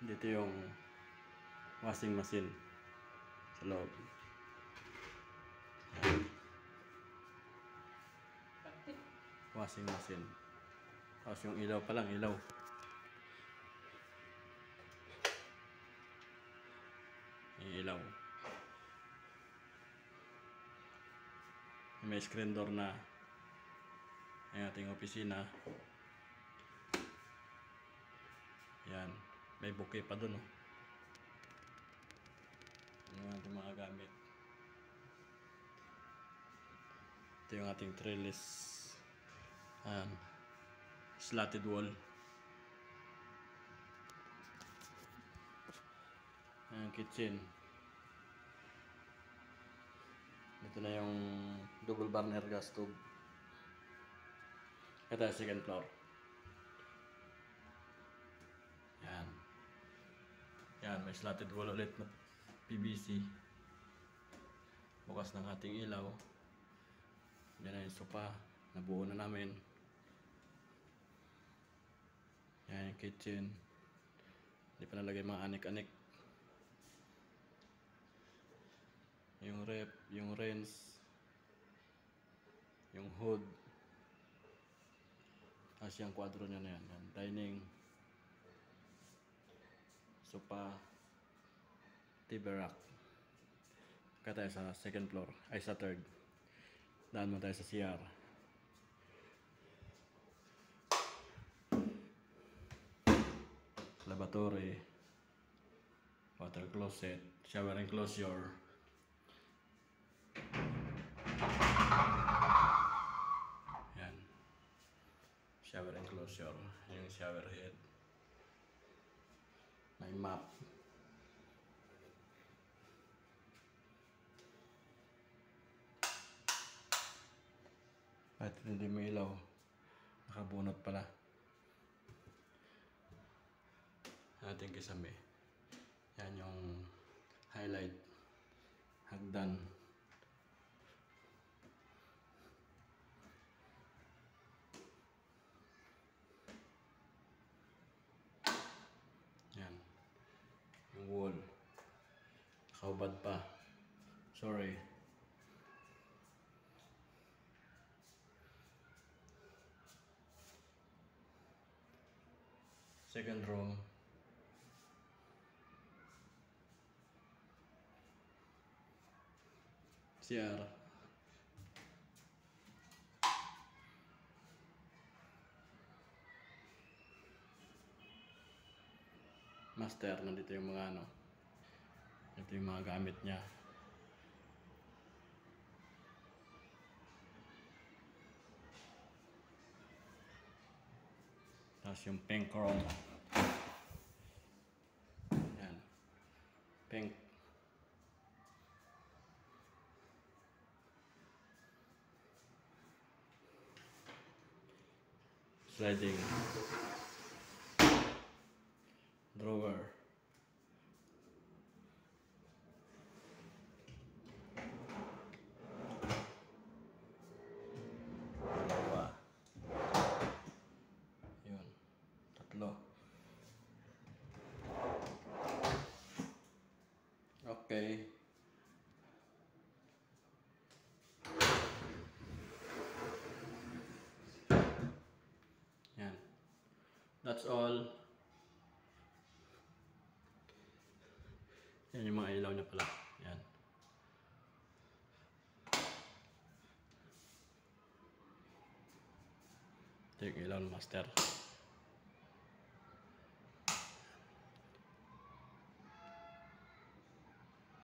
Dito yung washing machine sa loob. Yan. Washing machine. Tapos yung ilaw pa lang, ilaw. Yung ilaw. May screen door na. Ang ating opisina. Yan. May bouquet pa dun, oh. Yung ating mga gamit. Ito yung ating trellis. Ayan. Slatted wall. Ayan, kitchen. Ito na yung double burner gas stove. Ito yung second floor. Yan. Yan, may slatted wall ulit na PVC. Bukas ng ating ilaw. Yan na yung sofa. Nabuo na namin. Yan yung kitchen. Hindi pa nalagay mga anik-anik. Yung rep, yung range, yung hood. Tapos yung kwadro nyo na yan. Yan. Dining, sofa, TV rack. Kaya tayo sa second floor, ay sa third. Daan mo tayo sa CR. Lavatory, water closet, shower enclosure. Yan. Shower enclosure, yung shower head. May map. At hindi mo ilaw. Nakabunot pala. Ating kisame. Yan yung highlight. Hagdan. Yan. Yung wall. Nakahubad pa. Sorry. Second room. CR. Master, nandito yung mga ano. Ito yung mga gamit niya. Tapos yung pink chrome. Yan. Pink. Sliding. Drawer. Dalawa. Yun. Tatlo. Okay. Yan. That's all. Yan yung mga ilaw niya pala. Yan. Ito yung ilaw ng master.